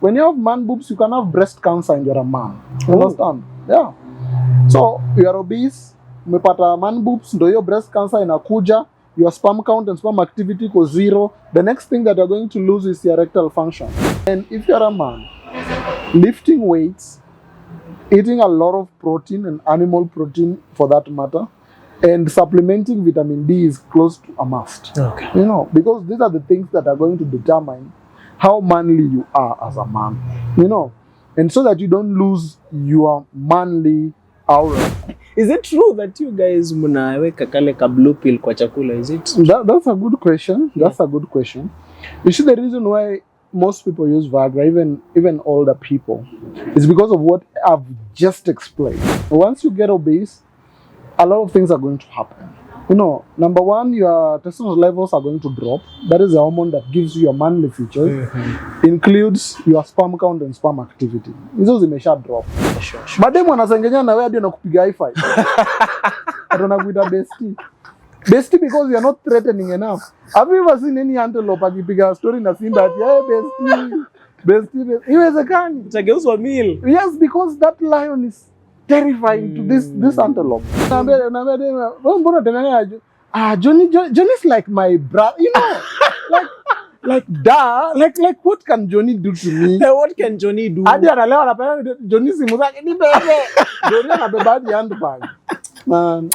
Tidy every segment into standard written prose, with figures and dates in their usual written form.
When you have man boobs, you can have breast cancer and you're a man. You understand? Yeah. So you are obese, umepata man boobs, ndo your breast cancer inakuja, your sperm count and sperm activity equals 0. The next thing that you're going to lose is your erectile function. And if you're a man, lifting weights, eating a lot of protein and animal protein for that matter, and supplementing vitamin D is close to a must. Okay. You know, because these are the things that are going to determine how manly you are as a man. You know, and so that you don't lose your manly aura. Is it true that you guys mnaweka kale ka blue pill kwa chakula? Is it? That's a good question. That's a good question. You see, the reason why most people use Viagra, even older people, is because of what I've just explained. Once you get obese, a lot of things are going to happen. You know, number one, your testosterone levels are going to drop. That is the hormone that gives you your manly features. Includes your sperm count and sperm activity. Hizo zimesha drop. Sure. Mademu anasengenya na wewe hadi anakupiga high five. Atakuita bestie. Bestie because you are not threatening enough. Have you ever seen any antelope akipiga story na simba ati hey bestie? Iwezekani. Utageuzwa meal. Yes, because that lion is terrifying to this antelope. Johnny is like my brother, you know, like what can Johnny do to me? What can Johnny do? Hadi analewa anapenda Johnny simu zake ni bebe. Johnny anabeba hadi handbag. Man.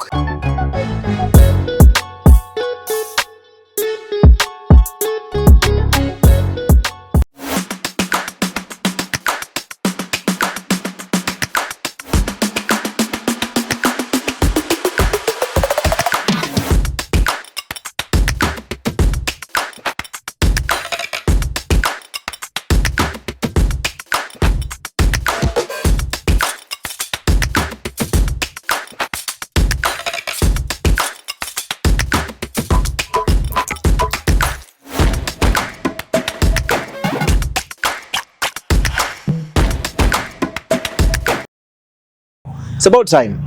It's about time.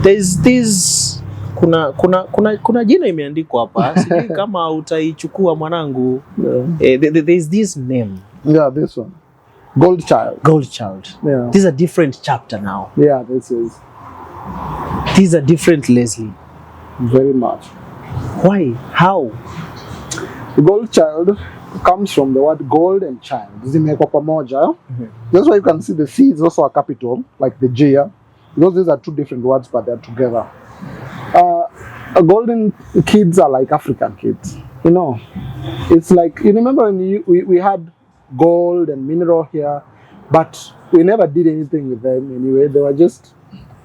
There's this kuna jina imeandikwa hapa. Sijui kama utaichukua mwanangu. There's this name. Yeah, this one. Gold Child. Gold Child. Yeah. This is a different chapter now. Yeah, this is. These are different, Leslie. Very much. Why? How? Gold Child comes from the word gold and child. Zimewekwa pamoja. That's why you can see the C is also a capital, like the J. Because these are two different words, but they're together. Golden kids are like African kids. You know, it's like, you remember when we had gold and mineral here, but we never did anything with them anyway. They were just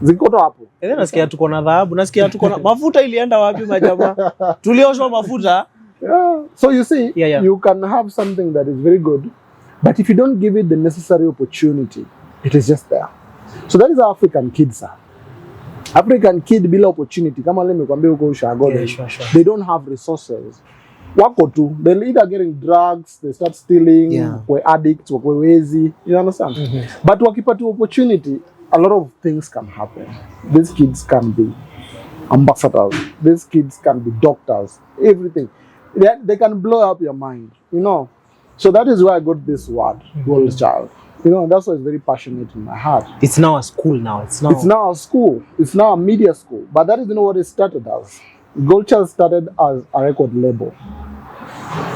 zikoto hapo. Nasikia tuko na dhahabu, nasikia tuko na mafuta ilienda wapi majamaa? Tulioshwa mafuta. Yeah. So you see, you can have something that is very good, but if you don't give it the necessary opportunity, it is just there. So that is how African kids are. African kid bila opportunity, kama leo nimekwambia huko ushago, they don't have resources. Wako tu, they'll either getting drugs, they start stealing, we addicts, we wezi, you understand? But wakipata opportunity, a lot of things can happen. These kids can be ambassadors, these kids can be doctors, everything. They can blow up your mind, you know. So that is why I got this word, Gold Child. You know, that's why it's very passionate in my heart. It's now a school now. It's now a school. It's now a media school. But that is not what it started as. Gold Child started as a record label.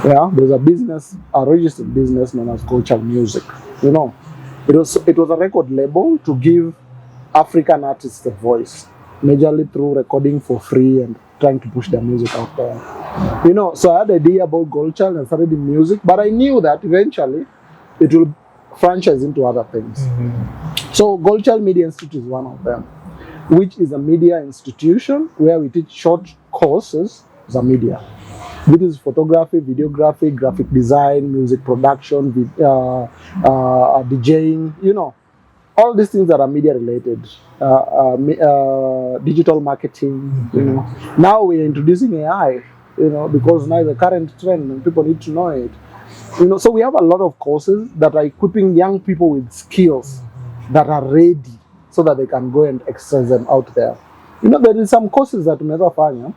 Yeah, there's a registered business known as Gold Child Music. You know, it was a record label to give African artists a voice, majorly through recording for free and trying to push their music out there. You know, so I had an idea about Gold Child and started in music, but I knew that eventually it will franchise into other things. So Gold Child Media Institute is one of them, which is a media institution where we teach short courses as a media. This is photography, videography, graphic design, music production, DJing, you know, all these things that are media related, digital marketing, you know. Now we're introducing AI, you know, because now the current trend and people need to know it. You know, so we have a lot of courses that are equipping young people with skills that are ready so that they can go and exercise them out there. You know, there is some courses that never find.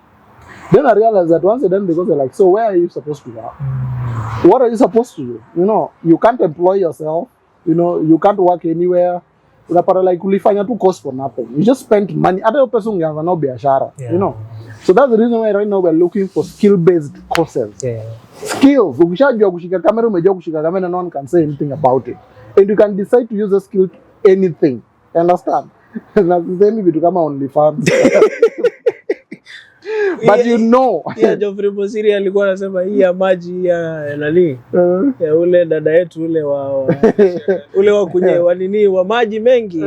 Then I realized that once they're done, because they're like, so where are you supposed to work? what are you supposed to do? You know, you can't employ yourself. You know, you can't work anywhere. Unapata like ulifanya tu course for nothing. You just spent money. Hata pesa ungeanza nao biashara. You know. So that's the reason why right now we're looking for skill-based courses. Skills. Ukishajua kushika kamera, umejua kushika kamera, no one can say anything about it. And you can decide to use the skill to anything. You understand? Na sisemi vitu kama OnlyFans. But you know. Yeah, Geoffrey Mosiri alikuwa anasema hii ya maji ya nani? Ya ule dada yetu ule ule wa kunye wa nini wa maji mengi.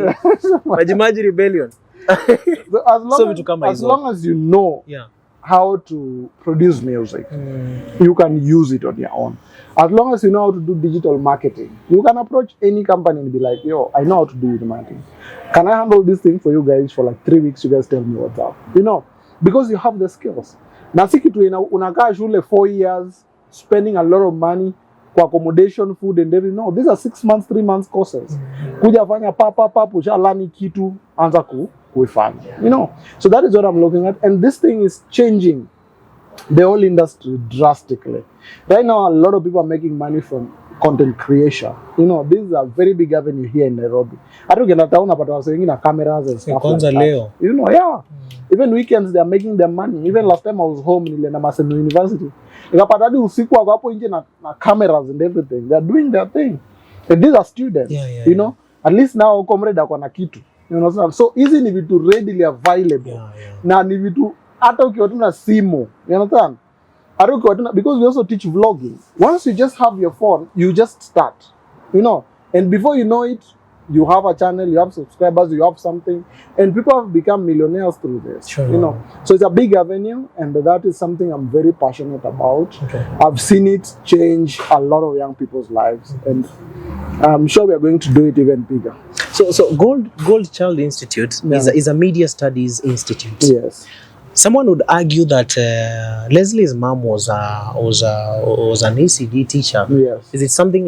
Maji rebellion. So as long as you know how to produce music, you can use it on your own. As long as you know how to do digital marketing, you can approach any company and be like, yo, I know how to do digital marketing. Can I handle this thing for you guys for like 3 weeks? You guys tell me what's up. You know, because you have the skills. Na si kitu unakaa shule 4 years, spending a lot of money for accommodation, food and everything. No, these are 6 months, 3 months courses. Kuja fanya papa, ushalani kitu, anza kuifanya. You know, so that is what I'm looking at. And this thing is changing the whole industry drastically. Right now, a lot of people are making money from content creation. You know, this is a very big avenue here in Nairobi. I don't get town about what's saying in cameras and stuff like that. You know, yeah. Even weekends, they are making their money. Even last time I was home in Maseno University, nikapata usiku wako hapo nje na cameras and everything. They are doing their thing. And these are students. You know, at least now comrade ako na kitu. You know, so easy ni vitu readily available. Na ni vitu hata ukiwa tu na simu. You understand? Because we also teach vlogging. Once you just have your phone, you just start. You know, and before you know it, you have a channel, you have subscribers, you have something, and people have become millionaires through this. You know, so it's a big avenue, and that is something I'm very passionate about. I've seen it change a lot of young people's lives, and I'm sure we are going to do it even bigger. So Gold Child Institute is a media studies institute. Yes. Someone would argue that Leslie's mom was an ECD teacher. Yes. Is it something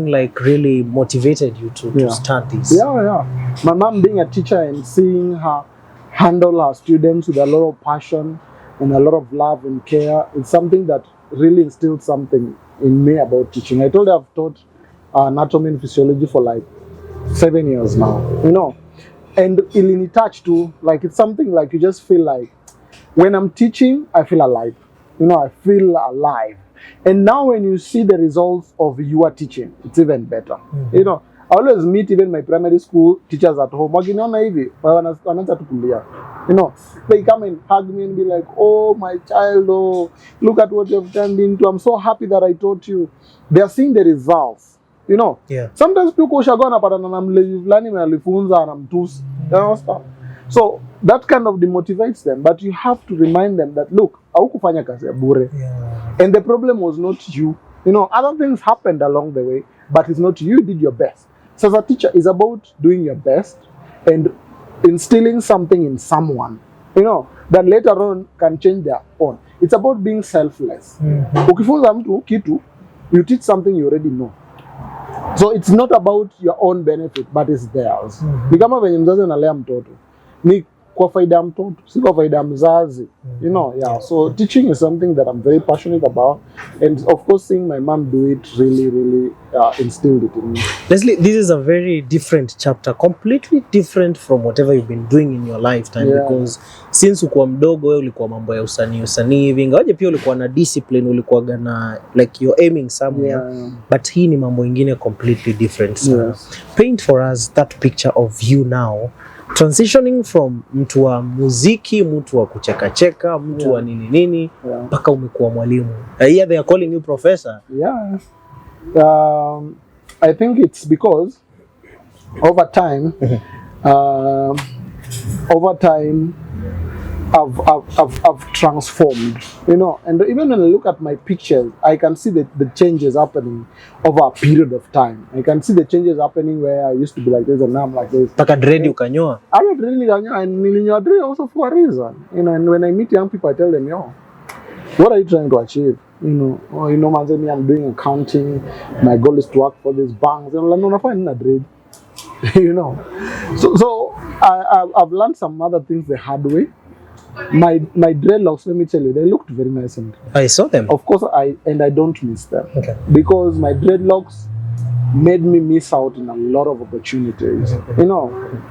like really motivated you to start this? Yeah. My mom being a teacher and seeing her handle her students with a lot of passion and a lot of love and care, it's something that really instilled something in me about teaching. I told her I've taught anatomy and physiology for like 7 years now. You know. And in touch too, like it's something like you just feel like when I'm teaching, I feel alive. You know, I feel alive. And now when you see the results of your teaching, it's even better. You know, I always meet even my primary school teachers at home. You know, they come and hug me and be like, oh, my child, oh, look at what you've turned into. I'm so happy that I taught you. They are seeing the results. You know, sometimes people shagona patana na mlevi fulani alifunza anamtusi. You know, so that kind of demotivates them. But you have to remind them that look, haukufanya kazi ya bure. And the problem was not you. You know, other things happened along the way, but it's not you. You did your best. So as a teacher, it's about doing your best and instilling something in someone. You know, that later on can change their own. It's about being selfless. Ukifunza mtu kitu, you teach something you already know. So it's not about your own benefit, but it's theirs. Ni kama venye mzazi analea mtoto. Ni kwa faida ya mtoto, si kwa faida ya mzazi. You know, so teaching is something that I'm very passionate about. And of course, seeing my mom do it really instilled it in me. Leslie, this is a very different chapter, completely different from whatever you've been doing in your lifetime. Because since ukuwa mdogo, wewe ulikuwa mambo ya usanii hivi. Ingawaje pia ulikuwa na discipline, ulikuwa na like you're aiming somewhere. But hii ni mambo ingine completely different. So paint for us that picture of you now. Transitioning from mtu wa muziki, mtu wa kucheka, mtu wa nini, mpaka umekuwa mwalimu. Here they are calling you professor. I think it's because over time, I've transformed, you know, and even when I look at my pictures, I can see the changes happening over a period of time. I can see the changes happening where I used to be like this and now I'm like this. Taka dread ukanyoa? I don't really kanyoa, and nilinyoa dread also for a reason. You know, and when I meet young people, I tell them, yo, what are you trying to achieve? You know, man, I'm doing accounting. My goal is to work for these banks. And I'm not finding a dread. You know, so I've learned some other things the hard way. My dreadlocks, let me tell you, they looked very nice and I saw them. of course I don't miss them. Okay. Because my dreadlocks made me miss out in a lot of opportunities. You know,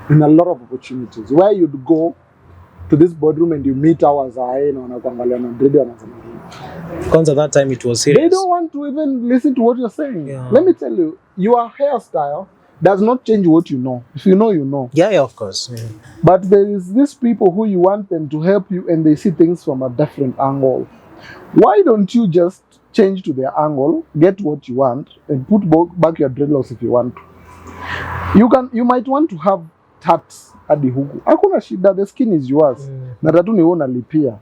in a lot of opportunities. Where you'd go to this boardroom and you meet hours Because at that time it was serious. they don't want to even listen to what you're saying. Yeah. Let me tell you, your hairstyle does not change what you know. If you know, you know. Yeah, of course. Yeah. But there is these people who you want them to help you and they see things from a different angle. Why don't you just change to their angle, get what you want, and put back your dreadlocks if you want to? You might want to have tats hadi huku. Hakuna shida, the skin is yours. Na tattoo ni wewe unalipia.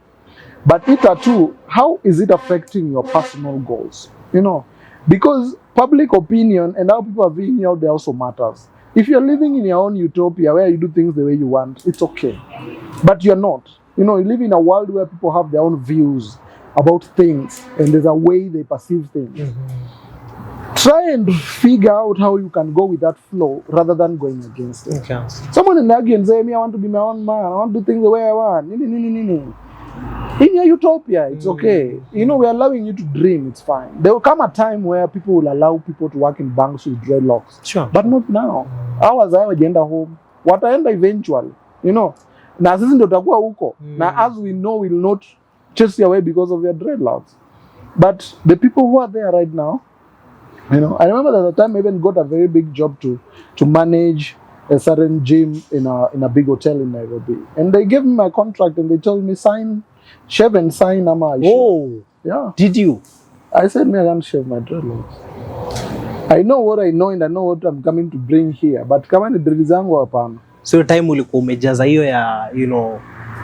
But hii tattoo, how is it affecting your personal goals? You know, because public opinion and how people are viewing you out there also matters. If you're living in your own utopia where you do things the way you want, it's okay. But you're not. You know, you live in a world where people have their own views about things and there's a way they perceive things. Try and figure out how you can go with that flow rather than going against it. Okay. Someone in argue and say, me, I want to be my own man, I want to do things the way I want. In your utopia, it's okay. You know, we're allowing you to dream, it's fine. There will come a time where people will allow people to work in banks with dreadlocks. Sure. But not now. Hours I agenda home. Wataenda eventually, you know. Na sisi ndio tutakuwa huko. Na as we know, we'll not chase you away because of your dreadlocks. But the people who are there right now, you know, I remember at the time I even got a very big job to manage a certain gym in a big hotel in Nairobi. And they gave me my contract and they told me shave and sign ama. Oh. Yeah. Did you? I said, me, I can't shave my dreadlocks. I know what I know and I know what I'm coming to bring here. But kama ni dread zangu hapana. So time ulikuwa umejaza hiyo ya, you know,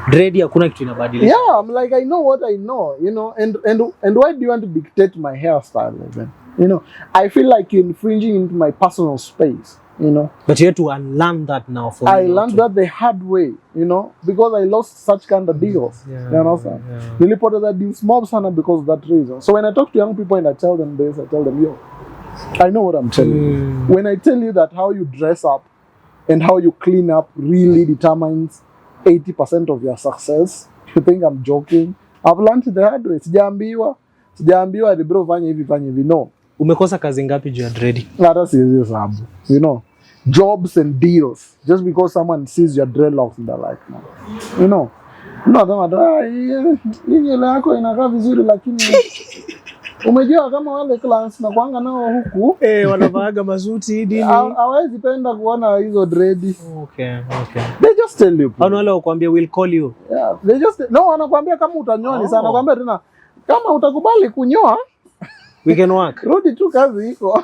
dread hakuna kitu inabadilisha. Yeah, I'm like, I know what I know, you know, and why do you want to dictate my hairstyle even? You know, I feel like you're infringing into my personal space, you know. But you have to unlearn that now for I learned that the hard way, you know, because I lost such kind of deals. Yeah, you understand? Nilipoteza deals mob sana because of that reason. So when I talk to young people and I tell them this, I tell them, yo, I know what I'm telling you. When I tell you that how you dress up and how you clean up really determines 80% of your success, you think I'm joking? I've learned it the hard way. Sijaambiwa the bro fanya hivi, no. Umekosa kazi ngapi juu ya dread? Hata siwezi hesabu. You know, jobs and deals just because someone sees your dreadlocks and they're like, no. You know, no, kama hii nywele yako inakaa vizuri lakini umejua kama wale clients na kuanga nao huku wanavaaga mazuti nini? Hawezi penda kuona hizo dread. Okay. They just tell you. Au wale wakwambia we'll call you. Yeah, they just wanakuambia kama utanyoa ni sana, wanakuambia tena kama utakubali kunyoa we can work. Rudi tu kazi iko.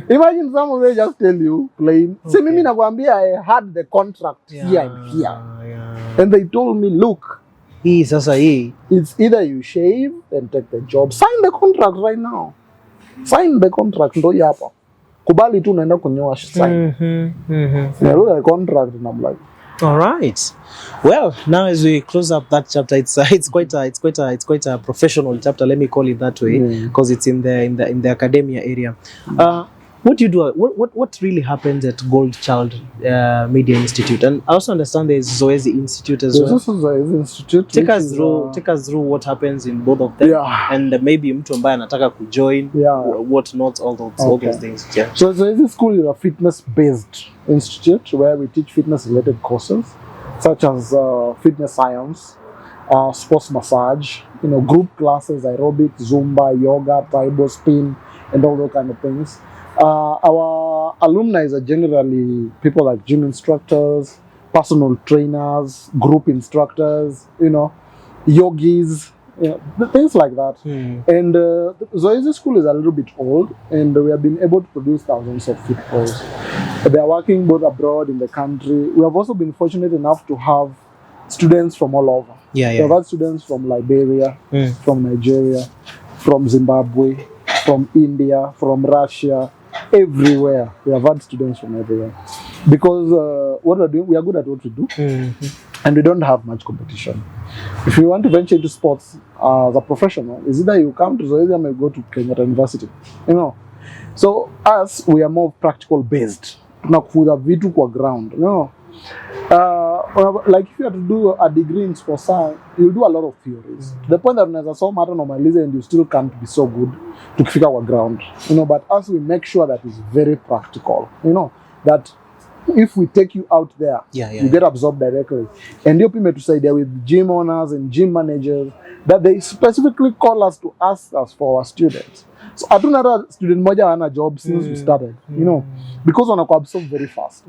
Imagine some of them just tell you plain. Okay. See, mimi nakwambia I had the contract here and here. Yeah. And they told me, look, it's either you shave and take the job. Sign the contract right now. Sign the contract ndo hapa. Kubali tu naenda kunyoa sign. I wrote a contract and I'm like, all right. Well, now as we close up that chapter, it's quite a professional chapter. Let me call it that way because it's in the academia area. What do you do? What really happens at Gold Child Media Institute? And I also understand there's Zoezi Institute as well. There's also Zoezi Institute. Take us through what happens in both of them. Yeah. And maybe mtu ambaye anataka kujoin. Yeah. What not, all those things. Yeah. So Zoezi School is a fitness-based institute where we teach fitness-related courses such as fitness science, sports massage, you know, group classes, aerobic, Zumba, yoga, tribal spin, and all those kind of things. Our alumni are generally people like gym instructors, personal trainers, group instructors, you know, yogis, you know, things like that. And Zoezi School is a little bit old, and we have been able to produce thousands of fit pros. They are working both abroad in the country. We have also been fortunate enough to have students from all over. We have had students from Liberia, from Nigeria, from Zimbabwe, from India, from Russia, everywhere. We have had students from everywhere. Because what we're doing, we are good at what we do, and we don't have much competition. If you want to venture into sports as a professional, is either you come to Zoezi or you go to Kenyatta University. You know, so us, we are more practical based. Tunakufunza vitu kwa ground. You know, like if you have to do a degree in sports science, you'll do a lot of theories. To the point that unaweza soma hata normalize and you still can't be so good tukifika kwa ground. But as we make sure that it's very practical, that if we take you out there, you get absorbed directly. And you people to say there with gym owners and gym managers that they specifically call us to ask us for our students. So I don't know student moja hana job since we started, because wanakuwa absorb very fast.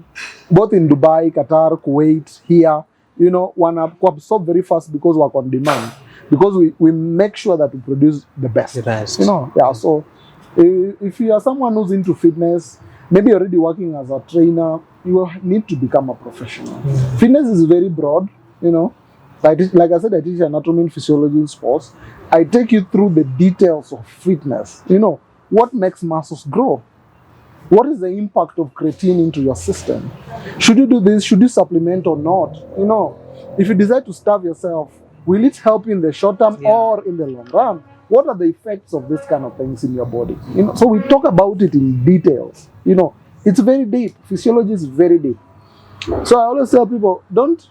Both in Dubai, Qatar, Kuwait, here, wanakuwa absorb very fast because we're on demand. Because we make sure that we produce the best. So if you are someone who's into fitness, maybe you're already working as a trainer, you will need to become a professional. Fitness is very broad, Like I said, I teach anatomy and physiology in sports. I take you through the details of fitness. What makes muscles grow? What is the impact of creatine into your system? Should you do this? Should you supplement or not? If you decide to starve yourself, will it help you in the short term or in the long run? What are the effects of this kind of things in your body? So we talk about it in details. It's very deep. Physiology is very deep. So I always tell people, don't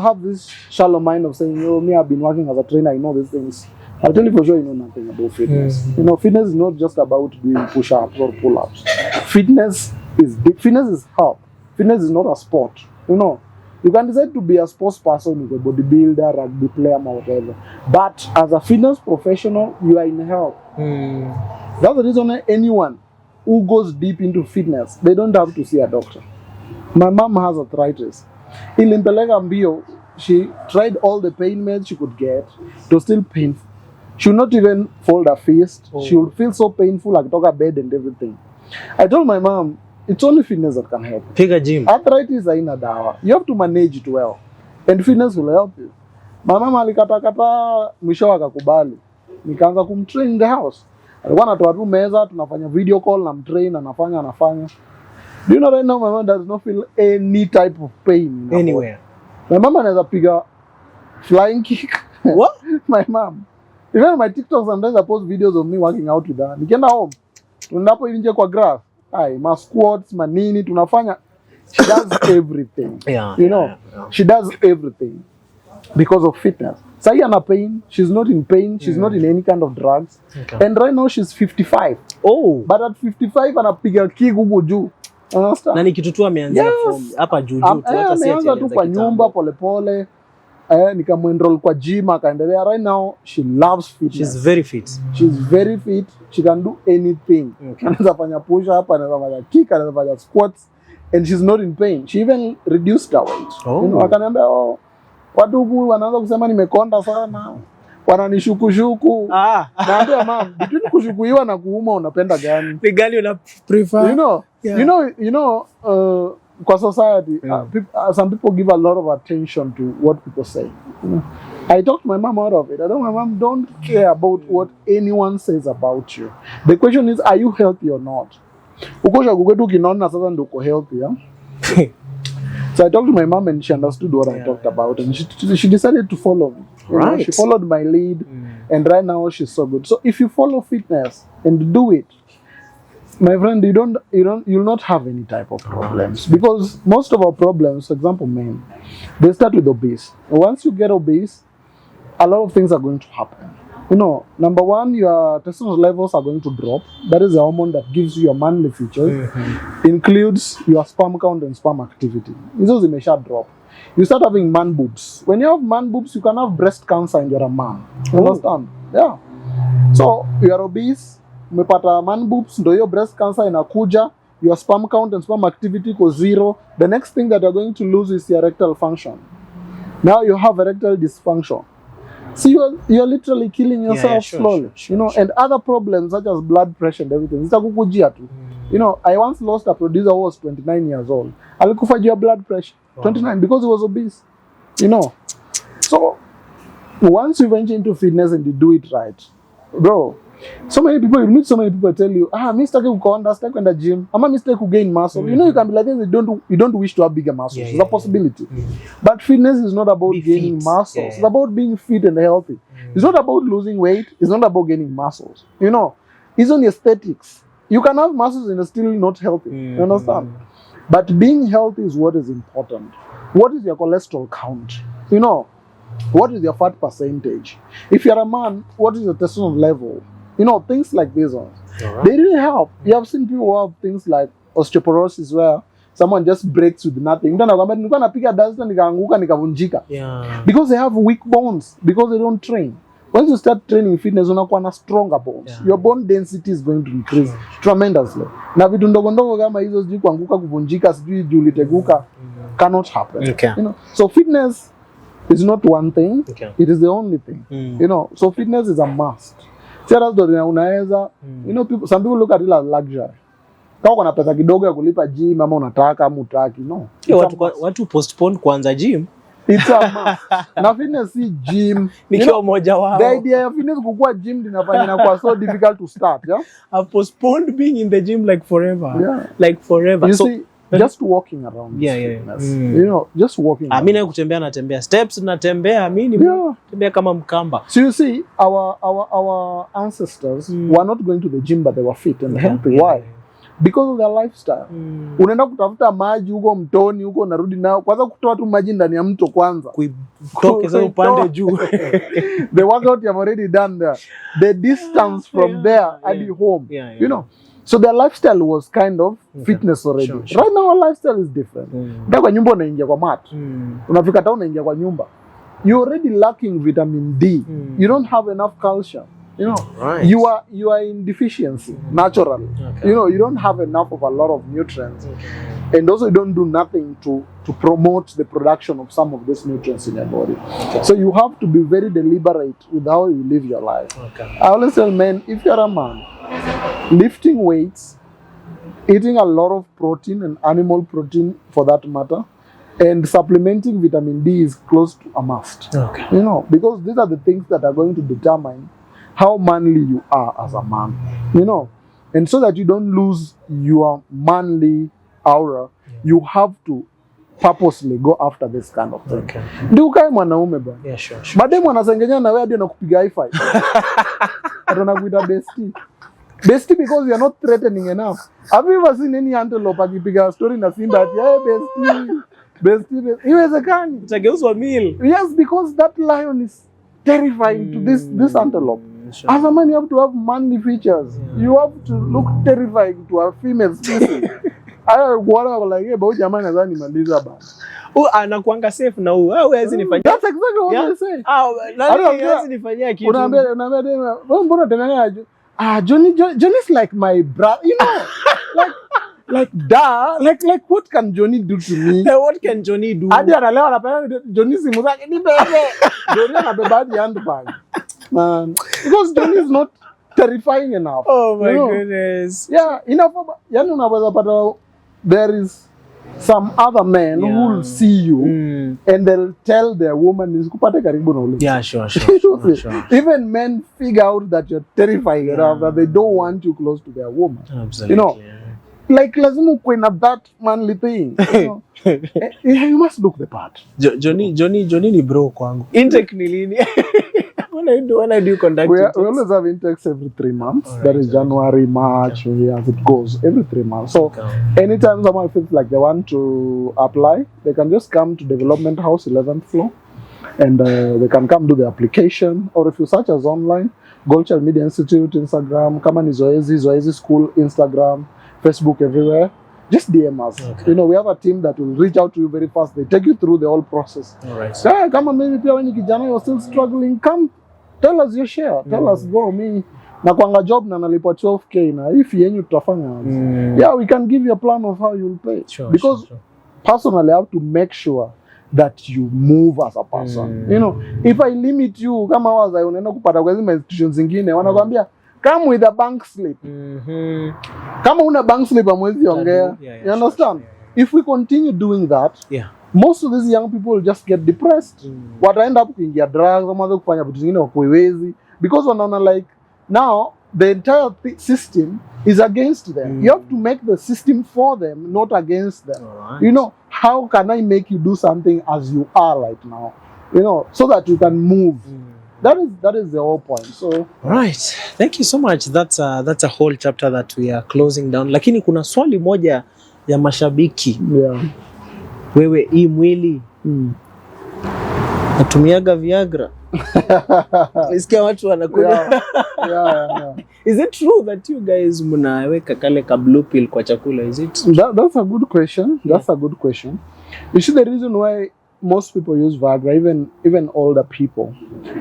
have this shallow mind of saying, me, I've been working as a trainer, I know these things. I'll tell you for sure you know nothing about fitness. Fitness is not just about doing push-ups or pull-ups. Fitness is deep. Fitness is health. Fitness is not a sport. You can decide to be a sports person, you a bodybuilder, rugby player, or whatever. But as a fitness professional, you are in health. That's the reason anyone who goes deep into fitness, they don't have to see a doctor. My mom has arthritis. Ilimpeleka mbio, she tried all the pain meds she could get. It was still painful. She would not even fold her fist. She would feel so painful, like talk her bed and everything. I told my mom, it's only fitness that can help. Pick a gym. Arthritis haina dawa. You have to manage it well. And fitness will help you. My mom alikata mwisho akakubali. Nikaanza kumtrain in the house. Alikuwa anatoa tu meza, tunafanya video call na mtrain, anafanya. Do you know right now my mom does not feel any type of pain anywhere? My mom anaweza piga flying kick. What? My mom. Even my TikTok sometimes I post videos of me working out with her. Nikienda home, tunapo nje kwa grass. My squats, manini, tunafanya. She does everything. She does everything because of fitness. Sai ana pain, she's not in pain, she's not in any kind of drugs. Okay. And right now she's 55. Oh. But at 55 anapiga kick huko juu. Na ni kitu tu ameanzia from hapa juu tu hata si ameanza tu kwa nyumba polepole. Nikamwenroll kwa gym akaendelea. Right now she loves fitness. She's very fit. She's very fit. She can do anything. Anaweza fanya push up, anaweza fanya kick, anaweza fanya squats, and she's not in pain. She even reduced her weight. Akaniambia watu huku wanaanza kusema nimekonda sana. Wananishukushuku. Naambia mom, between kushukuiwa na kuuma unapenda gani? Ni gani una prefer? Kwa society, some people give a lot of attention to what people say. I talked my mom out of it. I told my mom, don't care about what anyone says about you. The question is, are you healthy or not? Ukosha kuketu kinona sasa ndio uko healthy, So I talked to my mom and she understood what I talked about, and she decided to follow me. She followed my lead, and right now she's so good. So if you follow fitness and do it, my friend, you'll not have any type of problems, because most of our problems, for example, men, they start with obese. Once you get obese, a lot of things are going to happen. Number one, your testosterone levels are going to drop. That is the hormone that gives you your manly features. Includes your sperm count and sperm activity. Those may drop. You start having man boobs. When you have man boobs, you can have breast cancer and you're a man. You understand? Yeah. So you are obese. Umepata man boobs, ndo hiyo breast cancer inakuja, your sperm count and sperm activity goes 0. The next thing that you're going to lose is your erectile function. Now you have erectile dysfunction. See, you're literally killing yourself slowly. Sure. And other problems such as blood pressure and everything. Zitakukujia tu. I once lost a producer who was 29 years old. Alikufa juu ya blood pressure. 29 because he was obese. So once you venture into fitness and you do it right, bro, you meet so many people tell you, mistake kukonda, stake kwenda gym, ama mistake to gain muscle. You can be like this, you don't wish to have bigger muscles. It's a possibility. But fitness is not about gaining muscles. It's about being fit and healthy. It's not about losing weight. It's not about gaining muscles. It's only aesthetics. You can have muscles and still not healthy. You understand? But being healthy is what is important. what is your cholesterol count? You know, what is your fat percentage? If you're a man, what is your testosterone level? You know, things like these ones. Right. They really help. You have seen people who have things like osteoporosis where someone just breaks with nothing. Yeah. Because they have weak bones, because they don't train. Once you start training fitness, unakuwa stronger bones. Yeah. Your bone density is going to increase tremendously. Na vitu ndogo ndogo kama hizo sijui kuanguka kuvunjika sijui juu uliteguka cannot happen. Okay. You know, so fitness is not one thing. Okay. It is the only thing. You know, so fitness is a must. Unaweza, you know, some people look at it as luxury. Kama kuna pesa kidogo ya kulipa gym ama unataka ama utaki, no. Watu postpone kuanza gym. It's a must. Na fitness si gym. Nikiwa moja wao. The idea ya fitness kukua gym linafanya inakuwa so difficult to start, yeah? I've postponed being in the gym like forever. Yeah. Like forever. You see, just walking around. Yeah. You know, just walking. Mimi na kutembea natembea. Steps natembea, mimi natembea kama mkamba. So you see, our ancestors were not going to the gym, but they were fit and healthy. Why? Because of their lifestyle. Unaenda kutafuta maji huko mtoni huko narudi nao. Kwanza kutoa tu maji ndani ya mto kwanza. Kutoke sasa upande juu. The workout you have already done there. The distance from there hadi home. You know. So their lifestyle was kind of fitness already. Sure. Right now our lifestyle is different. Kwa nyumba unaingia kwa mat. Unafika town unaingia kwa nyumba. You're already lacking vitamin D. You don't have enough calcium. You know, right. you are in deficiency naturally. Okay. You know, you don't have enough of a lot of nutrients, and also you don't do nothing to promote the production of some of these nutrients in your body. Okay. So you have to be very deliberate with how you live your life. Okay. I always tell men, if you're a man, lifting weights, eating a lot of protein and animal protein for that matter, and supplementing vitamin D is close to a must. Okay. You know, because these are the things that are going to determine how manly you are as a man, you know, and so that you don't lose your manly aura, you have to purposely go after this kind of thing. Okay. Ndio ukae mwanaume bwana. Yeah, sure. Mademu wanasengenya na wewe hadi anakupiga high five. Atakuita bestie. Bestie because you are not threatening enough. Have you ever seen any antelope akipiga story na simba ati hey bestie? Iwezekani. Utageuzwa meal. Yes, because that lion is terrifying to this antelope. Sure. As a man, you have to have manly features. Yeah. You have to look terrifying to a female species. I was like, hey, but jamaa nadhani maliza bana. Anakuanga safe na hawezi nifanyia. That's exactly what I say. Hawezi nifanyia kitu. Unaambia mbona tena Johnny is like my brother, you know. like what can Johnny do to me? What can Johnny do? Hadi analewa anapenda Johnny simu zake ni bebe. Johnny anabeba hadi handbag. Man, because Johnny is not terrifying enough. Oh my goodness. Yeah, enough. Yani unaweza pata there is some other men who will see you and they'll tell their woman nisikupate karibu na ule. Yeah, sure. Even men figure out that you're terrifying enough that they don't want you close to their woman. Absolutely. You know, like lazima kuwe na that manly thing. You know? You must look the part. Johnny ni bro kwangu. Intake ni lini? When I do conduct we always have intakes every 3 months. Right, that is January, March, as it goes, every 3 months. So anytime someone feels like they want to apply, they can just come to Development House, 11th floor, and they can come do the application. Or if you search us online, Goldchild Media Institute, Instagram, come on Zoezi School, Instagram, Facebook, everywhere. Just DM us. Okay. You know, we have a team that will reach out to you very fast. They take you through the whole process. All right. So, come on, maybe when you're still struggling, come. Tell us your share. Tell us, bro, me na kwanga job na nalipa 12K na if yenyu tutafanya. Yeah, we can give you a plan of how you'll pay. Sure, because personally I have to make sure that you move as a person. You know, if I limit you kama waza unaenda kupata kwa hizo institutions zingine wanakuambia come with a bank slip. Kama una bank slip amwezi ongea. You understand? Sure. If we continue doing that, most of these young people will just get depressed. Wataend up kuingia drugs, wamaanza kufanya vitu zingine wakuiwezi because wanaona like now the entire system is against them. You have to make the system for them, not against them. Right. You know, how can I make you do something as you are right now? You know, so that you can move. That is the whole point. So right, thank you so much. That's a whole chapter that we are closing down. Lakini kuna swali moja ya mashabiki wewe hii mwili natumiaga Viagra. Nisikia watu wanakuja. Yeah. Is it true that you guys mnaweka kale ka blue pill kwa chakula? Is it? That's a good question. That's a good question. You see, the reason why most people use Viagra, even older people,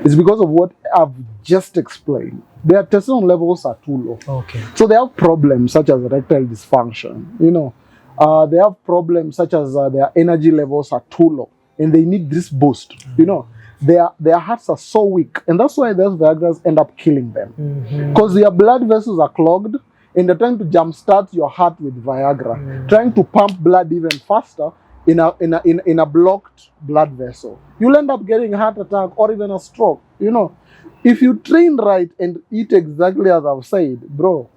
is because of what I've just explained. Their testosterone levels are too low. Okay. So they have problems such as erectile dysfunction. They have problems such as their energy levels are too low, and they need this boost. Their hearts are so weak, and that's why those Viagras end up killing them, because their blood vessels are clogged, and they're trying to jumpstart your heart with Viagra, trying to pump blood even faster in a blocked blood vessel. You'll end up getting a heart attack or even a stroke. If you train right and eat exactly as I've said, bro,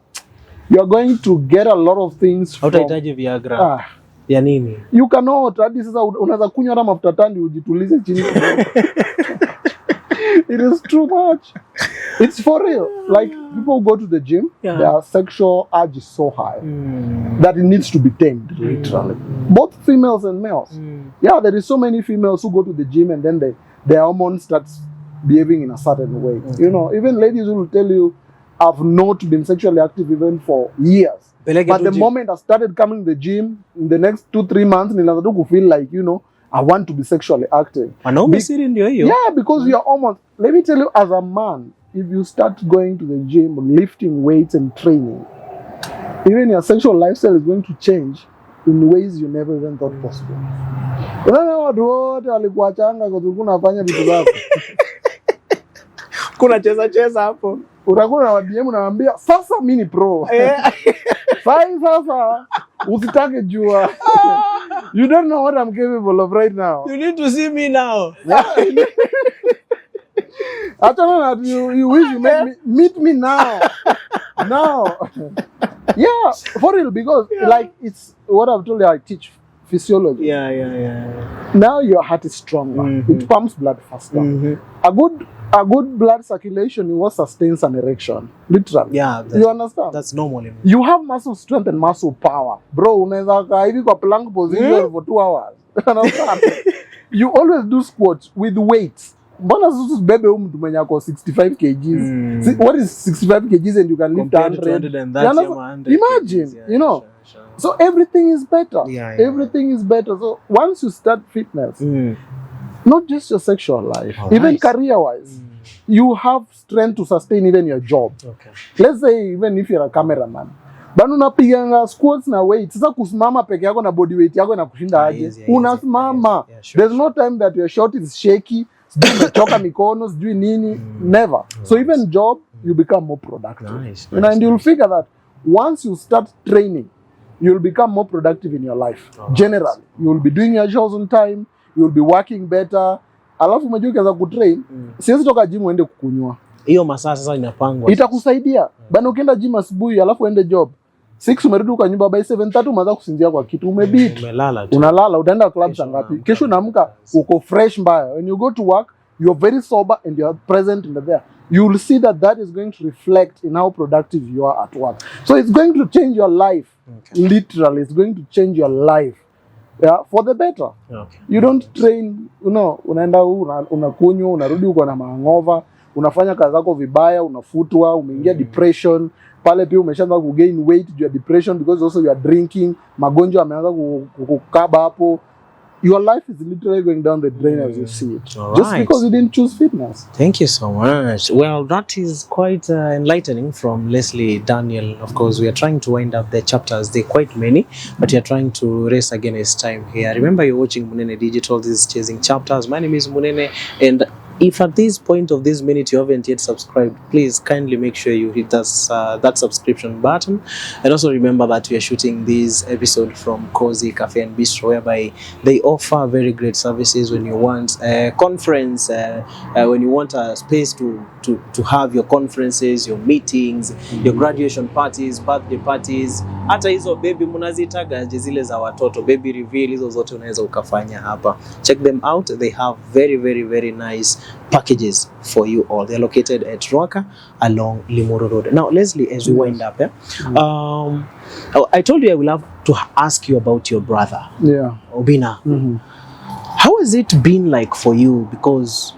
you're going to get a lot of things from... Hautahitaji Viagra. Ya nini? You cannot. Hadi sasa unaweza kunywa hata mafuta tandi ujitulize chini. It is too much. It's for real. Like, people go to the gym, their sexual urge is so high that it needs to be tamed, literally. Both females and males. Yeah, there is so many females who go to the gym and then their hormones starts behaving in a certain way. Even ladies who will tell you, I've not been sexually active even for years. But the moment I started coming to the gym, in the next 2-3 months, nilianza tu feel like, I want to be sexually active. Yeah, because you're almost... Let me tell you, as a man, if you start going to the gym, lifting weights and training, even your sexual lifestyle is going to change in ways you never even thought possible. Watu wote walikuachanga kwa sababu unafanya vitu zako. Kuna cheza hapo. Utakuwa na WDM unawaambia sasa mimi ni pro. Sasa usitake jua. You don't know what I'm capable of right now. You need to see me now. You wish you meet me now. Now. Yeah, for real, because like it's what I've told you, I teach physiology. Yeah. Now your heart is stronger. It pumps blood faster. A good blood circulation is what sustains an erection. Literally. Yeah. You understand? That's normal. You have muscle strength and muscle power. Bro, unaweza kaa hivi kwa plank position for 2 hours. Understand? You always do squats with weights. Mbona sisi bebe mtu mwenye ako 65 kgs? What is 65 kgs and you can lift 100? Imagine, Sure. So everything is better. Everything is better. So once you start fitness, not just your sexual life, even career-wise, you have strength to sustain even your job. Okay. Let's say even if you're a cameraman, bado unapiganga squats na weight. Sasa kusimama peke yako na body weight yako na kushinda aje? Unasimama. There's no time that your shot is shaky. Umechoka mikono, sijui nini. Never. So even job, you become more productive. And you'll figure that once you start training, you'll become more productive in your life. Generally, you'll be doing your shows on time. You'll be working better. Alafu umejua ukianza kutrain, siwezi toka gym uende kukunywa. Hiyo masaa sasa inapangwa. Itakusaidia. Bana ukienda gym asubuhi alafu uende job. 6 umerudi kwa nyumba by 7:30 umeanza kusinzia kwa kitu. Umebeat. Umelala tu. Unalala, utaenda club saa ngapi? Kesho unaamka uko fresh mbaya. When you go to work, you're very sober and you're present in there. You will see that is going to reflect in how productive you are at work. So it's going to change your life. Okay. Literally, it's going to change your life. Yeah, for the better. Okay. You don't train, unaenda unakunywa, unarudi uko na hangover, unafanya kazi zako vibaya, unafutwa, umeingia depression, pale pia umeshaanza ku gain weight due to depression because also you are drinking, magonjwa yameanza kukaba hapo. Your life is literally going down the drain as you see it. Just because you didn't choose fitness. Thank you so much. Well, that is quite enlightening from Leslie Daniel. Of course, we are trying to wind up the chapters. They're quite many, but we are trying to race against time here. Remember, you're watching Munene Digital. This is Chasing Chapters. My name is Munene, and if at this point of this minute you haven't yet subscribed, please kindly make sure you hit that subscription button. And also remember that we are shooting this episode from Cozy Cafe and Bistro, whereby they offer very great services when you want a conference, when you want a space to have your conferences, your meetings, your graduation parties, birthday parties, hata hizo baby mnazitaga zile za watoto, baby reveal, hizo zote unaweza ukafanya hapa. Check them out. They have very, very, very nice packages for you all. They're located at Ruaka along Limuru Road. Now, Leslie, as we wind up, I told you I will have to ask you about your brother, Obina. How has it been like for you? Because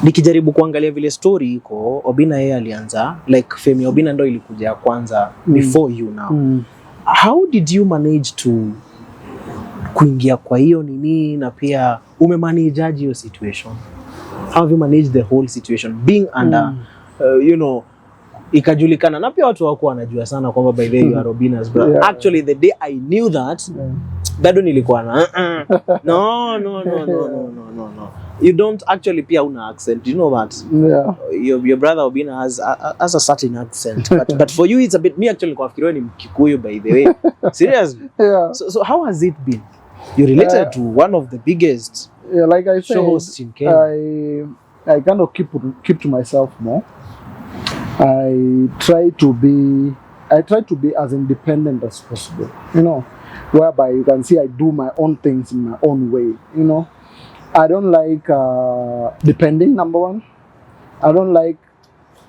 nikijaribu kuangalia vile story iko, Obina yeye alianza, like fame ya Obina ndo ilikuja kwanza before you now. How did you manage to kuingia kwa hiyo nini, na pia umemanage hiyo situation? How have you managed the whole situation being under ikajulikana, na pia watu wako wanajua sana kwamba by the way you are Obina's brother. Actually the day I knew that, bado nilikuwa na no. You don't actually pia una accent, you know that. Your brother Obina has a certain accent, but for you it's a bit, me actually kwa fikiri ni Mkikuyu by the way. Seriously. So how has it been? You related to one of the biggest like I said, show hosts in Kenya. I kind of keep to myself more. I try to be as independent as possible, whereby you can see I do my own things in my own way, I don't like depending, number one. I don't like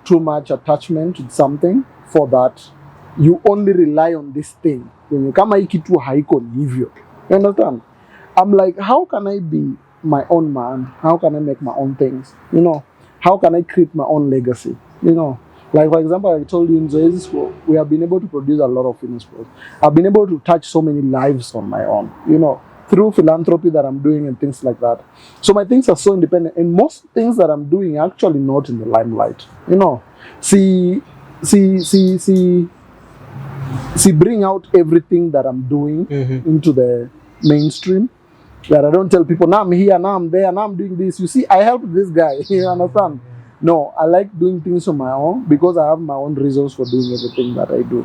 too much attachment to something for that you only rely on this thing. Kama hii kitu haiko ni hivyo. You understand? I'm like, how can I be my own man? How can I make my own things? How can I create my own legacy? Like for example, I told you in Zoezi School, we have been able to produce a lot of famous sports. I've been able to touch so many lives on my own, through philanthropy that I'm doing and things like that. So my things are so independent, and most things that I'm doing are actually not in the limelight. See, bring out everything that I'm doing into the mainstream. That I don't tell people, now I'm here, now I'm there, now I'm doing this. You see, I helped this guy. You understand? No, I like doing things on my own because I have my own reasons for doing everything that I do.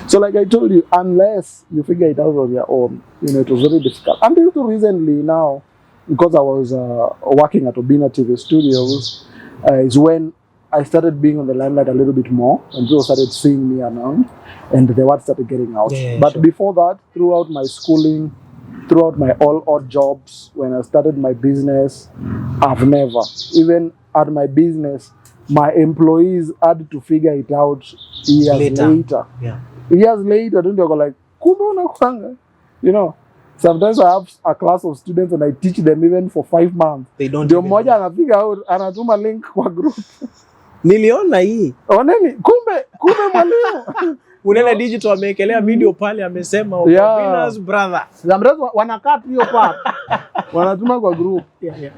So like I told you, unless you figure it out on your own, it was very difficult. Until recently now, because I was working at Obina TV Studios, is when I started being on the limelight a little bit more, and people started seeing me around, and the word started getting out. But before that, throughout my schooling, throughout my all odd jobs, when I started my business, I've never, even at my business, my employees had to figure it out years later. Years later, don't you go like, sometimes I have a class of students and I teach them even for 5 months. They don't ndio mmoja anafika out anatuma link kwa group. Niliona hii. Oneni, kumbe mwalimu. Unena digital amekelea video pale amesema Obina's brother. Sometimes wanakat hiyo part. Wanatuma kwa group.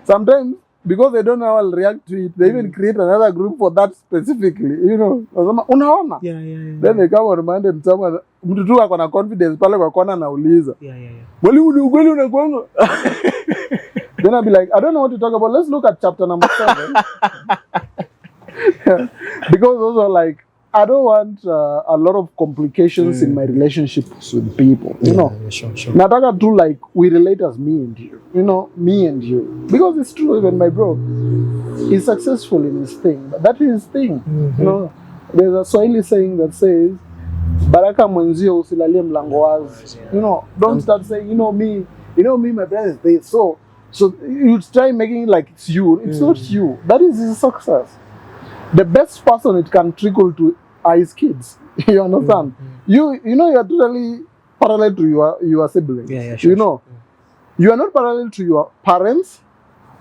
Sometimes because they don't know how I'll react to it, they even create another group for that specifically, unaona? Then they come and remind someone, mtu tu ako na confidence pale kwa kona nauliza. Mwalimu ni ukweli unakwanga? Then I'll be like, I don't know what to talk about. Let's look at chapter number 7. Because also like, I don't want a lot of complications in my relationships with people. Sure. Nataka too, like we relate as me and you. Me and you. Because it's true, even my bro, he's successful in his thing. But that is his thing. There's a Swahili saying that says, Baraka mwenzio usilalie mlango wazi. Don't start saying, me, my brother is this. So you try making it like it's you. It's not you. That is his success. The best person it can trickle to are his kids. You understand? You are totally parallel to your siblings. Sure. You are not parallel to your parents,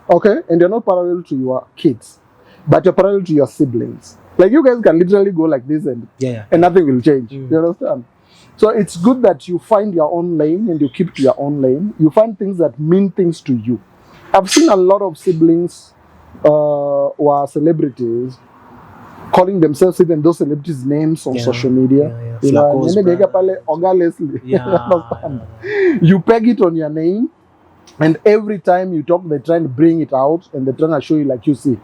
okay, and you're not parallel to your kids, but you're parallel to your siblings. Like you guys can literally go like this and nothing will change. You understand? So it's good that you find your own lane and you keep to your own lane. You find things that mean things to you. I've seen a lot of siblings who are celebrities calling themselves even those celebrities' names on social media. You peg it on your name, and every time you talk, they try to bring it out, and they're trying to show you, like, you see,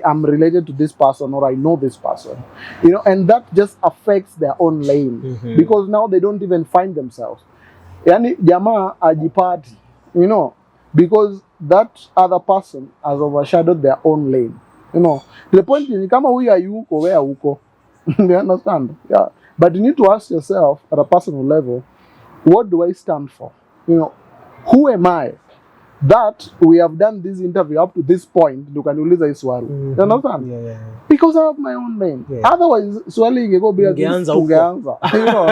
I'm related to this person, or I know this person, and that just affects their own lane because now they don't even find themselves. Yani jamaa ajipati, because that other person has overshadowed their own lane. The point is, kama huyu hayuko, where uko? You understand? Yeah. But you need to ask yourself at a personal level, what do I stand for? Who am I? that we have done this interview up to this point, ukaniuliza hii swali. You understand? Yeah. Because I have my own name. Yeah. Otherwise, swali ingekuwa bila Ungeanza tungeanza. You know,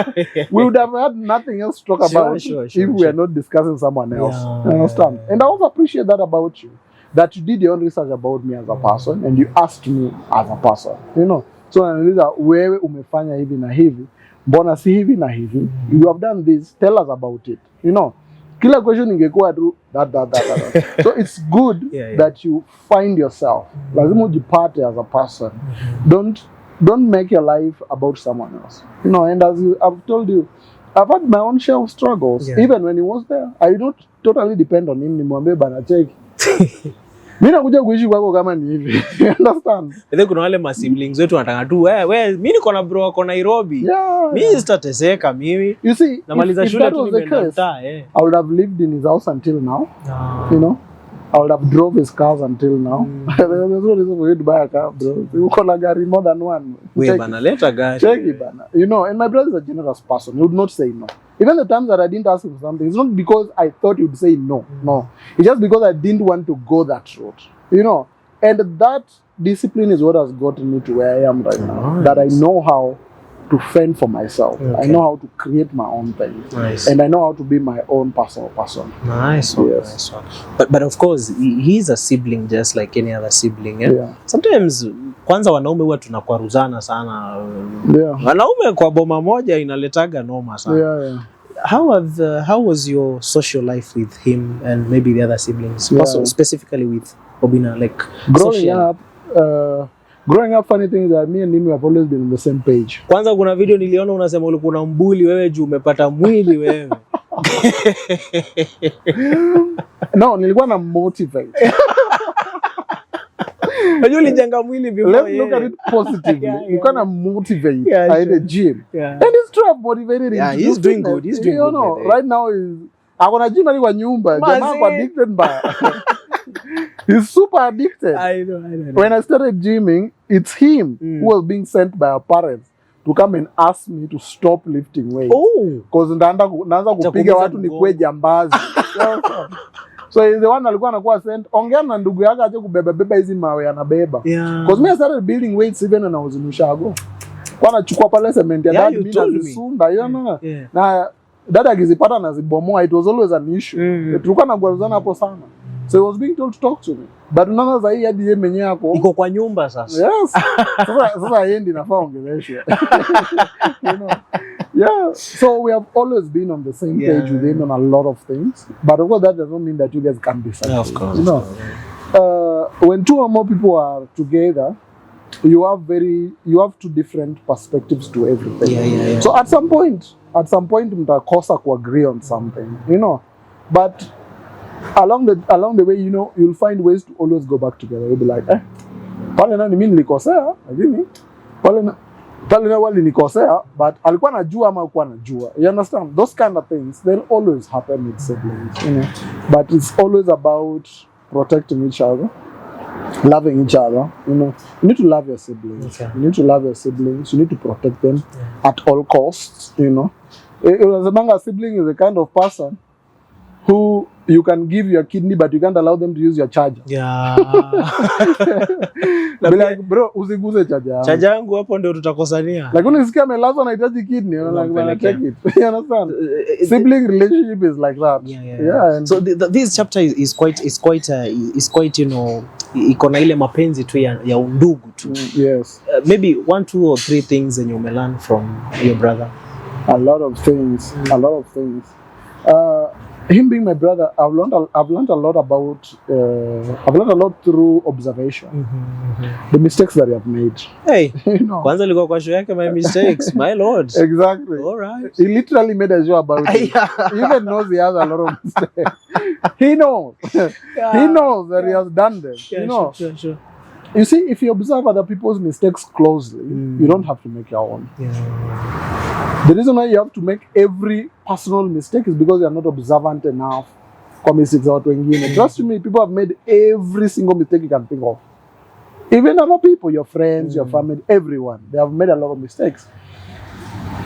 we would have had nothing else to talk about if we are not discussing someone else. Yeah. You understand? And I also appreciate that about you. That you did your own research about me as a person and you asked me as a person. You know, so anauliza wewe umefanya hivi na hivi, mbona si hivi na hivi? You have done this, tell us about it. You know, kila question ingekuwa tu that. So it's good that you find yourself. Lazima ujipate as a person. Don't make your life about someone else. You know, and as I've told you, I've had my own share of struggles. Even when he was there, I don't totally depend on him. Nimwambie bana check. Mimi nakuja kuishi kwako kama ni hivi. Understand? Ile kuna wale ma siblings wetu wanataka tu wewe mimi niko na bro wako Nairobi. Mimi sitateseka mimi. You see, namaliza shule tu nimeenda I would have lived in his house until now. You know? I would have drove his cars until now. There's no reason for you to buy a car, bro. You call a gari more than one. Wewe bana leta gari. Check it, bana. You know, and my brother is a generous person. He would not say no. Even the times that I didn't ask him for something, it's not because I thought he would say no. No. It's just because I didn't want to go that route. You know, and that discipline is what has gotten me to where I am right now. Nice. That I know how to fend for myself. I know how to create my own things. Nice. And I know how to be my own personal person. Nice one, yes. Nice one. But of course, he's a sibling just like any other sibling. Yeah? Sometimes, kwanza wanaume huwa tunakwaruzana sana. Wanaume kwa boma moja inaletaga noma sana. How was your social life with him and maybe the other siblings? Also, specifically with Obina, like growing up, funny thing is that me and him have always been on the same page. Kwanza kuna video niliona unasema ulikuwa na mbuli wewe juu umepata mwili wewe. No, nilikuwa na motivate. Unajua ulijenga mwili before. Let's look at it positively. Nilikuwa na motivate at the gym. And he's trying to motivate him. Yeah, he's doing good. He's doing good. Know, right now is akona gym ali kwa nyumba. Jamaa kwa addicted by. He's super addicted. I know. When I started gymming, it's him who was being sent by our parents to come and ask me to stop lifting weights. Because naanza kupiga watu ni kwe jambazi. So he's the one alikuwa anakuwa sent, ongea na ndugu yake aje kubeba hizi mawe anabeba. Because me I started building weights even when I was in Ushago. Kwa nachukua pale cement ya dad mimi nazisunda. Na dada akizipata nazibomoa. It was always an issue. Tulikuwa nagwaruzana hapo sana. So he was being told to talk to me. But unaona za hii hadi yeye mwenyewe hapo. Iko kwa nyumba sasa. Yes. Sasa yeye ndiye nafaa ongeleshwe. You know. Yeah. So we have always been on the same page with him on a lot of things. But of course that does not mean that you guys can't be separate. Of course. You know. When two or more people are together, you have two different perspectives to everything. So at some point mtakosa ku agree on something, you know. But along the way, you know, you'll find ways to always go back together. You'll be like, pale na mimi nilikosea, lakini pale na wali nikosea, but alikuwa anajua ama alikuwa anajua. You understand? Those kind of things, they'll always happen with siblings, you know. But it's always about protecting each other, loving each other, you know. You need to love your siblings. You need to love your siblings. You need to protect them at all costs, you know. A sibling is a kind of person who you can give your kidney but you can't allow them to use your charger. Be like, bro, usiguze charger. Charger yangu hapo ndio tutakosania. Lakini unisikia amelazwa anahitaji kidney, like take it. You understand? Sibling relationship is like that. And so this chapter is quite you know, iko na ile mapenzi tu ya undugu tu. Yes. Maybe 1, 2 or 3 things that you may learn from your brother. A lot of things. Him being my brother, I've learned a lot about. I've learned a lot through observation. The mistakes that I have made. Hey, you know. Kwanza liko kwa show yake my mistakes, my lord. Exactly. All right. He literally made a show about it. He even knows he has a lot of mistakes. He knows. He knows that he has done them. You know. Sure. You see, if you observe other people's mistakes closely, you don't have to make your own. The reason why you have to make every personal mistake is because you are not observant enough. Trust me, people have made every single mistake you can think of. Even other people, your friends, your family, everyone, they have made a lot of mistakes.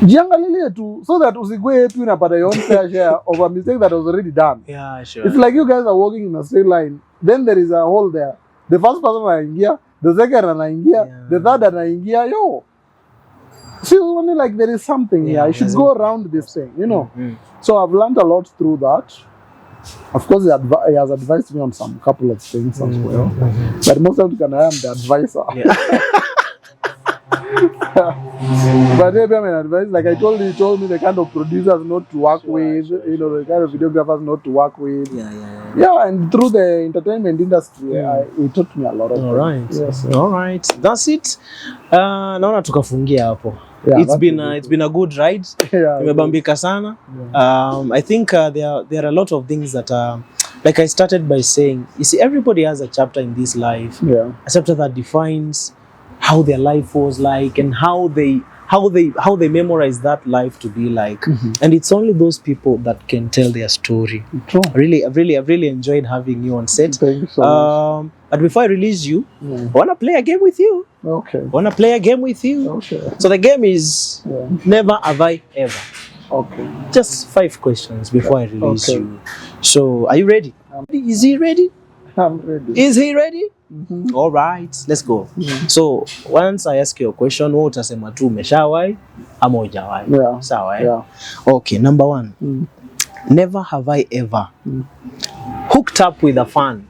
Jiangalilie tu so that usikwe happy unapata your own fair share of a mistake that was already done. Yeah, sure. It's like you guys are walking in a straight line, then there is a hole there. The first person anaingia, the second anaingia, the third anaingia. Yo, see, only like there is something here. I should go around this thing, you know. So I've learned a lot through that. Of course, he has advised me on some couple of things as well. But most of the time, I am the advisor. But maybe I'm an advice. Like I told you, he told me the kind of producers not to work with, you know, the kind of videographers not to work with. Yeah, and through the entertainment industry, it taught me a lot of things. All right. Yes. All right. That's it. Naona tukafungia hapo. Yeah, it's been a good ride. Tumebambika sana. I think there are a lot of things that like I started by saying, you see, everybody has a chapter in this life. A chapter that defines how their life was like and how they memorize that life to be like. And it's only those people that can tell their story. True. I've really enjoyed having you on set. Thank you so much. But before I release you, I want to play a game with you. Okay. So the game is Never Have I Ever. Okay. Just 5 questions before I release you. So are you ready? Is he ready? I'm ready. Is he ready? All right, let's go. So once I ask you a question, wewe utasema tu umeshawahi ama hujawahi. Sawa eh? Okay, number 1. Never have I ever hooked up with a fan.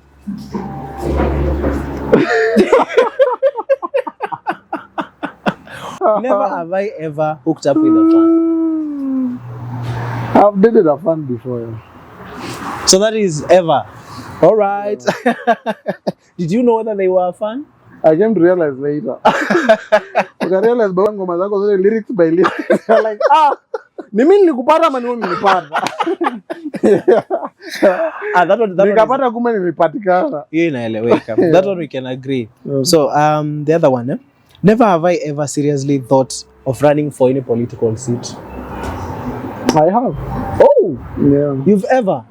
Never have I ever hooked up with a fan. I've dated a fan before. So that is ever. All right. Did you know whether they were a fan? I came to realize later. I realized ngoma zako zote lyrics by lyrics. I'm like, ni mimi nilikupata ama ni wewe nilipata? That one nikapata kumbe nilipatikana. Hiyo inaeleweka. That one we can agree. So the other one, never have I ever seriously thought of running for any political seat. I have. Oh, yeah. You've ever?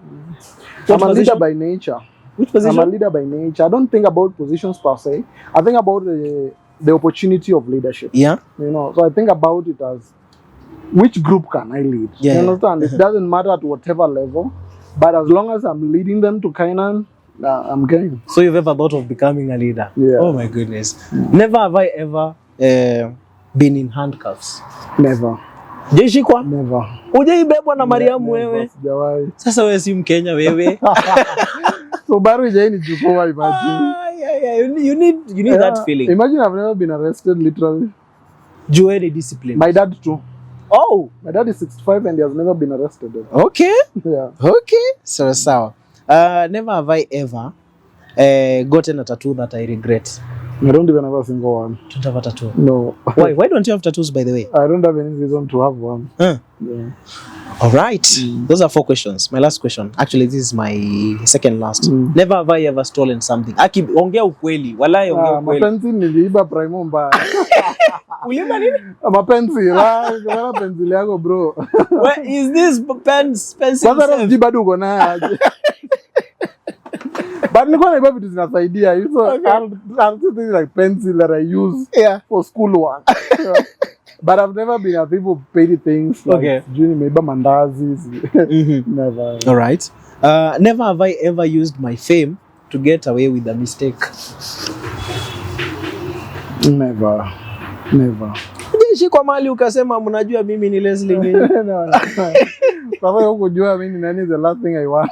I'm a leader by nature. Which position? I'm a leader by nature. I don't think about positions per se. I think about the opportunity of leadership. Yeah. You know, so I think about it as which group can I lead? Yeah. You understand? It doesn't matter at whatever level, but as long as I'm leading them to Canaan, I'm game. So you've ever thought of becoming a leader? Yeah. Oh my goodness. Never have I ever been in handcuffs. Never. Jeshikwa? Never. Hujaibebwa na Mariamu wewe? Sijawahi. Sasa wewe si Mkenya wewe. So bado hujaini chukua, imagine. You need that feeling. Imagine I've never been arrested literally. Jueni discipline. My dad too. Oh. My dad is 65 and he has never been arrested. Okay. Yeah. Okay. So. Never have I ever gotten a tattoo that I regret. I don't even have a single one. Don't have a tattoo? No. Why don't you have tattoos, by the way? I don't have any reason to have one. Yeah. All right. Those are 4 questions. My last question. Actually, this is my second last. Never have I ever stolen something. Ongea ukweli. Walai ongea ukweli. Mapenzi niliiba Primo mbaya. Uliiba nini? Mapenzi. Kwa pencil yako bro. Where is this pencil? Kwanza rafiki bado uko naye. But nilikuwa naiba vitu zinasaidia. So I'll do things like pencil that I use for school work. But I've never been a thief of petty things. Like maybe mandazis. Never. All right. Never have I ever used my fame to get away with a mistake. Never. Kwa mali ukasema mnajua mimi ni Leslie Ngini. Kwa sababu kujua mimi nani is the last thing I want.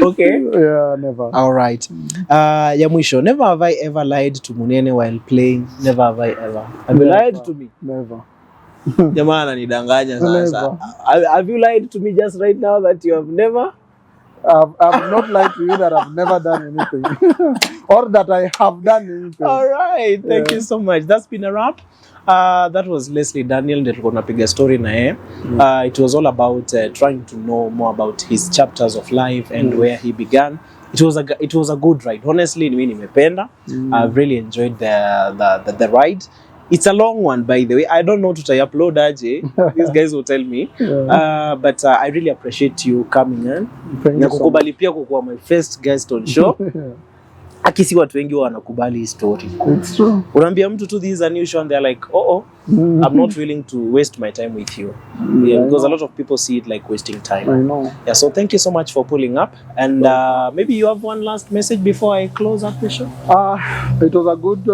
Okay. Yeah, never. All right. Ya mwisho, never have I ever lied to Munene while playing. Never have I ever. Have you lied to me? Never. Jamaa ananidanganya sasa. Have you lied to me just right now that you have never? I've not lied to you that I've never done anything. Or that I have done anything. All right. Thank you so much. That's been a wrap. That was Leslie Daniel. Ndio tulikuwa tunapiga story na yeye. It was all about trying to know more about his chapters of life and where he began. It was a good ride. Honestly, mimi nimependa. I've really enjoyed the ride. It's a long one, by the way. I don't know to upload aje. These guys will tell me. But I really appreciate you coming in. Na kukubali pia kukuwa my first guest on show. Aki si watu wengi wanakubali hii story. It's true. Unaambia mtu tu this is a new show and they're like, I'm not willing to waste my time with you. Yeah, because a lot of people see it like wasting time. I know. Yeah, so thank you so much for pulling up. And maybe you have one last message before I close up the show? It was a good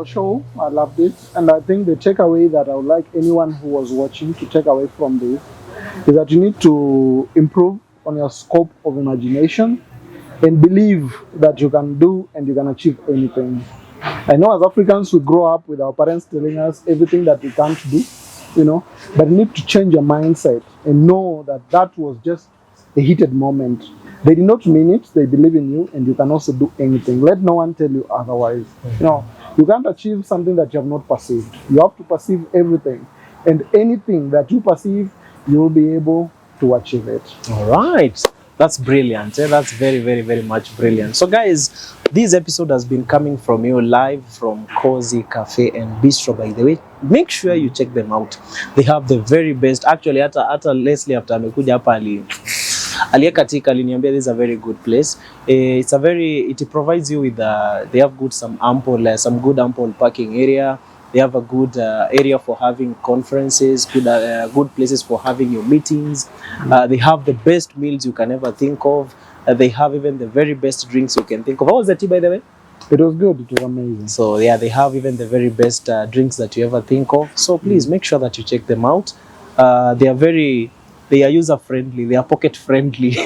show. I loved it. And I think the takeaway that I would like anyone who was watching to take away from this is that you need to improve on your scope of imagination and believe that you can do and you can achieve anything. I know as Africans we grow up with our parents telling us everything that we can't do, you know, but you need to change your mindset and know that that was just a heated moment. They did not mean it, they believe in you and you can also do anything. Let no one tell you otherwise. You know, you can't achieve something that you have not perceived. You have to perceive everything, and anything that you perceive, you will be able to achieve it. All right. That's brilliant. That's very, very, very much brilliant. So guys, this episode has been coming from you live from Cozy Cafe and Bistro, by the way. Make sure you check them out. They have the very best. Actually, hata Leslie after amekuja hapa aliyekatika aliniambia this is a very good place. It provides you with they have some good ample parking area. They have a good area for having conferences, good places for having your meetings. They have the best meals you can ever think of. They have even the very best drinks you can think of. How was the tea, by the way? It was good. It was amazing. So yeah, they have even the very best drinks that you ever think of. So please make sure that you check them out. They are user friendly. They are pocket friendly.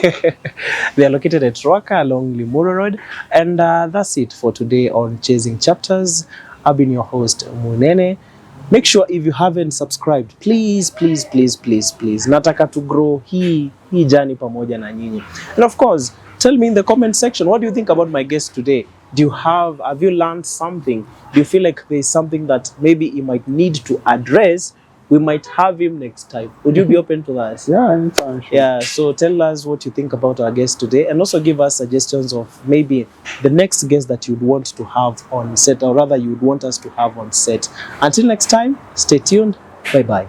They are located at Ruaka along Limuru Road. And that's it for today on Chasing Chapters. I've been your host, Munene. Make sure if you haven't subscribed, please, nataka to grow hii journey pamoja na nyinyi. And of course, tell me in the comment section, what do you think about my guest today? Have you learned something? Do you feel like there's something that maybe you might need to address? We might have him next time. Would you be open to that? Yeah, anytime. Sure. Yeah, so tell us what you think about our guest today, and also give us suggestions of maybe the next guest that you'd want to have on set, or rather you'd want us to have on set. Until next time, stay tuned. Bye-bye.